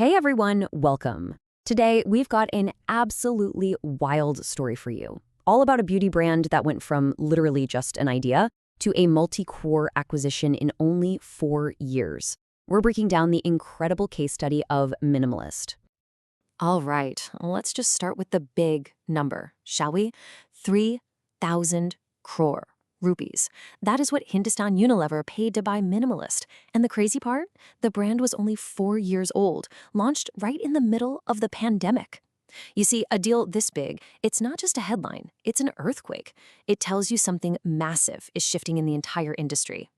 Hey everyone, welcome. Today, we've got an absolutely wild story for you. All about a beauty brand that went from literally just an idea to a multi-core acquisition in only 4 years. We're breaking down the incredible case study of Minimalist. All right, let's just start with the big number, shall we? 3,000 crore rupees. That is what Hindustan Unilever paid to buy Minimalist. And the crazy part? The brand was only 4 years old, launched right in the middle of the pandemic. You see, a deal this big, it's not just a headline, it's an earthquake. It tells you something massive is shifting in the entire industry.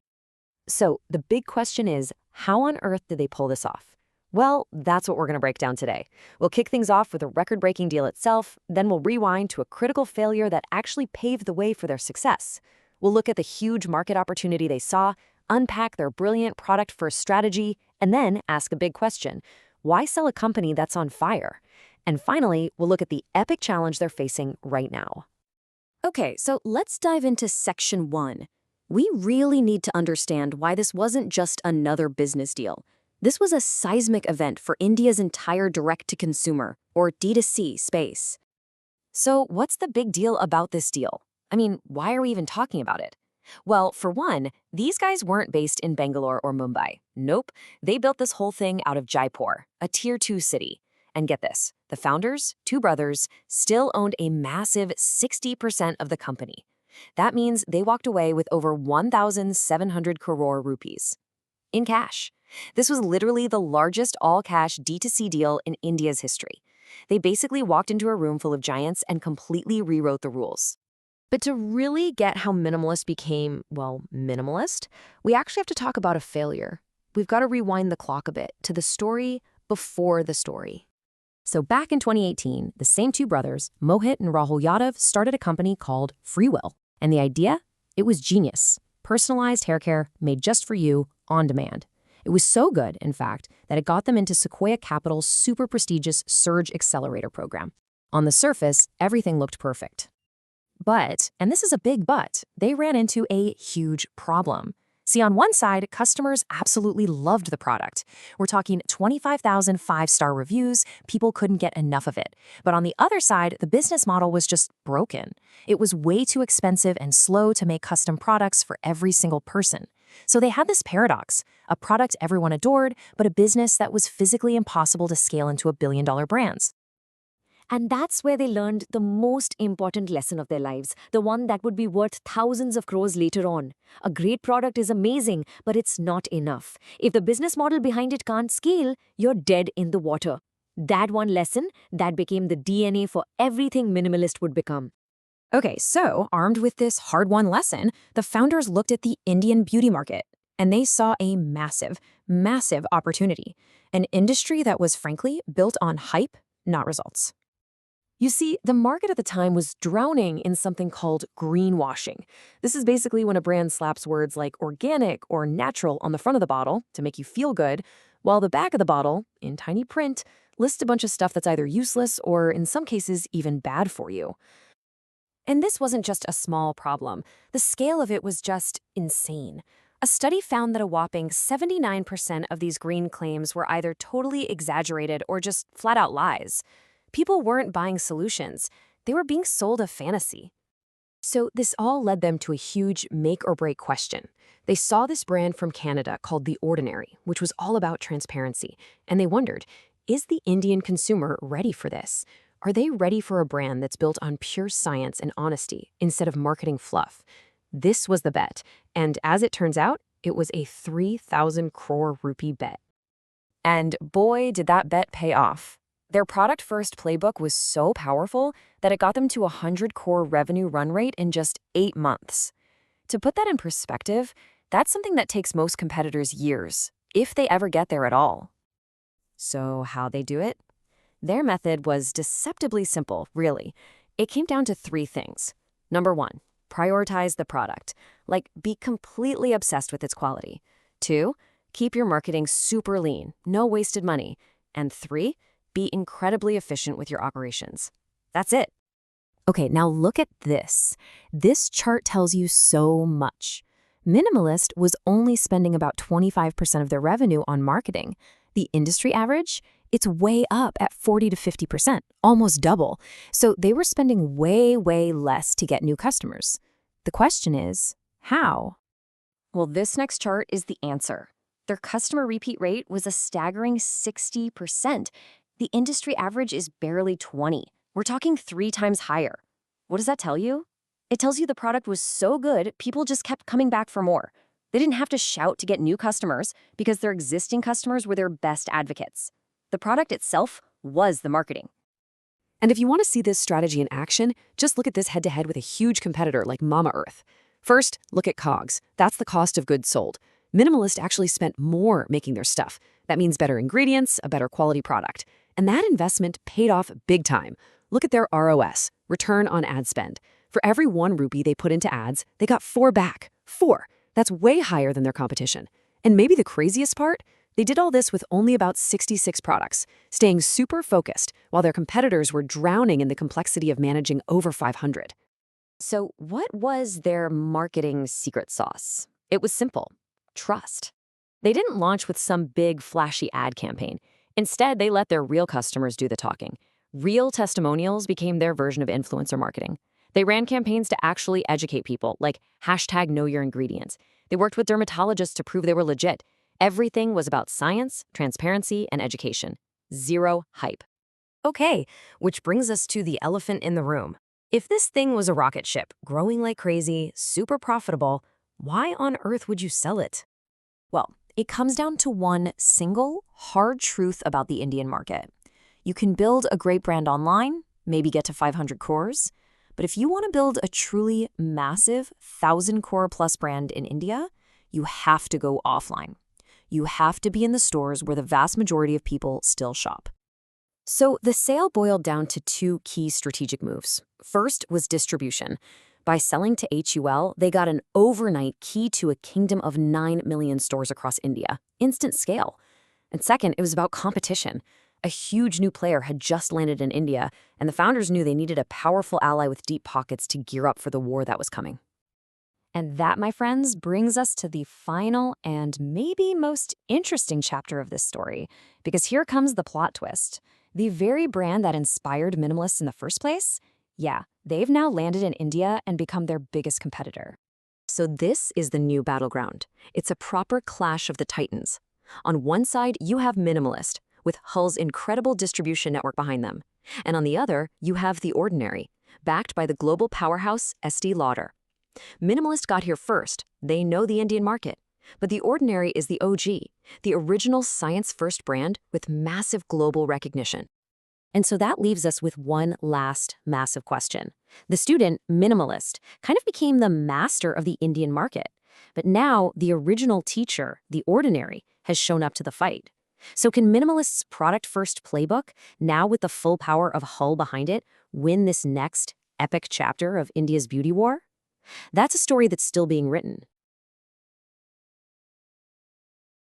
So the big question is, how on earth did they pull this off? Well, that's what we're going to break down today. We'll kick things off with a record-breaking deal itself, then we'll rewind to a critical failure that actually paved the way for their success. We'll look at the huge market opportunity they saw, unpack their brilliant product-first strategy, and then ask a big question. Why sell a company that's on fire? And finally, we'll look at the epic challenge they're facing right now. Okay, so let's dive into Section 1. We really need to understand why this wasn't just another business deal. This was a seismic event for India's entire direct-to-consumer, or D2C, space. So what's the big deal about this deal? I mean, why are we even talking about it? Well, for one, these guys weren't based in Bangalore or Mumbai. Nope, they built this whole thing out of Jaipur, a Tier 2 city. And get this, the founders, two brothers, still owned a massive 60% of the company. That means they walked away with over 1,700 crore rupees in cash. This was literally the largest all-cash D2C deal in India's history. They basically walked into a room full of giants and completely rewrote the rules. But to really get how Minimalist became, well, minimalist, we actually have to talk about a failure. We've got to rewind the clock a bit to the story before the story. So back in 2018, the same two brothers, Mohit and Rahul Yadav, started a company called Freewill. And the idea? It was genius. Personalized hair care made just for you, on demand. It was so good, in fact, that it got them into Sequoia Capital's super prestigious Surge Accelerator program. On the surface, everything looked perfect. But, and this is a big but, they ran into a huge problem. See, on one side, customers absolutely loved the product. We're talking 25,000 five-star reviews, people couldn't get enough of it. But on the other side, the business model was just broken. It was way too expensive and slow to make custom products for every single person. So they had this paradox, a product everyone adored, but a business that was physically impossible to scale into a billion-dollar brands. And that's where they learned the most important lesson of their lives, the one that would be worth thousands of crores later on. A great product is amazing, but it's not enough. If the business model behind it can't scale, you're dead in the water. That one lesson, that became the DNA for everything Minimalist would become. Okay, so armed with this hard-won lesson, the founders looked at the Indian beauty market, and they saw a massive, massive opportunity. An industry that was frankly built on hype, not results. You see, the market at the time was drowning in something called greenwashing. This is basically when a brand slaps words like organic or natural on the front of the bottle to make you feel good, while the back of the bottle, in tiny print, lists a bunch of stuff that's either useless or, in some cases, even bad for you. And this wasn't just a small problem. The scale of it was just insane. A study found that a whopping 79% of these green claims were either totally exaggerated or just flat-out lies. People weren't buying solutions. They were being sold a fantasy. So this all led them to a huge make-or-break question. They saw this brand from Canada called The Ordinary, which was all about transparency. And they wondered, is the Indian consumer ready for this? Are they ready for a brand that's built on pure science and honesty instead of marketing fluff? This was the bet. And as it turns out, it was a 3,000 crore rupee bet. And boy, did that bet pay off. Their product-first playbook was so powerful that it got them to a 100 crore revenue run rate in just 8 months. To put that in perspective, that's something that takes most competitors years, if they ever get there at all. So how'd they do it? Their method was deceptively simple, really. It came down to 3 things. Number 1, prioritize the product. Like, be completely obsessed with its quality. 2, keep your marketing super lean, no wasted money. And 3, be incredibly efficient with your operations. That's it. Okay, now look at this. This chart tells you so much. Minimalist was only spending about 25% of their revenue on marketing. The industry average? It's way up at 40 to 50%, almost double. So they were spending way, way less to get new customers. The question is, how? Well, this next chart is the answer. Their customer repeat rate was a staggering 60%. The industry average is barely 20. We're talking 3 times higher. What does that tell you? It tells you the product was so good, people just kept coming back for more. They didn't have to shout to get new customers because their existing customers were their best advocates. The product itself was the marketing. And if you want to see this strategy in action, just look at this head-to-head with a huge competitor like Mama Earth. First, look at COGS. That's the cost of goods sold. Minimalist actually spent more making their stuff. That means better ingredients, a better quality product. And that investment paid off big time. Look at their ROS, return on ad spend. For every 1 rupee they put into ads, they got 4 back. 4. That's way higher than their competition. And maybe the craziest part? They did all this with only about 66 products, staying super focused while their competitors were drowning in the complexity of managing over 500. So what was their marketing secret sauce? It was simple. Trust. They didn't launch with some big, flashy ad campaign. Instead, they let their real customers do the talking. Real testimonials became their version of influencer marketing. They ran campaigns to actually educate people, like #KnowYourIngredients. They worked with dermatologists to prove they were legit. Everything was about science, transparency, and education. Zero hype. Okay, which brings us to the elephant in the room. If this thing was a rocket ship, growing like crazy, super profitable, why on earth would you sell it? Well, it comes down to one single, hard truth about the Indian market. You can build a great brand online, maybe get to 500 crores, but if you want to build a truly massive 1,000 crore plus brand in India, you have to go offline. You have to be in the stores where the vast majority of people still shop. So the sale boiled down to 2 key strategic moves. First was distribution. By selling to HUL, they got an overnight key to a kingdom of 9 million stores across India, instant scale. And second, it was about competition. A huge new player had just landed in India, and the founders knew they needed a powerful ally with deep pockets to gear up for the war that was coming. And that, my friends, brings us to the final and maybe most interesting chapter of this story, because here comes the plot twist. The very brand that inspired minimalists in the first place, yeah, they've now landed in India and become their biggest competitor. So this is the new battleground. It's a proper clash of the titans. On one side, you have Minimalist, with Hull's incredible distribution network behind them. And on the other, you have The Ordinary, backed by the global powerhouse Estee Lauder. Minimalist got here first. They know the Indian market. But The Ordinary is the OG, the original science-first brand with massive global recognition. And so that leaves us with one last massive question. The student, Minimalist, kind of became the master of the Indian market. But now the original teacher, The Ordinary, has shown up to the fight. So can Minimalist's product-first playbook, now with the full power of Hull behind it, win this next epic chapter of India's beauty war? That's a story that's still being written.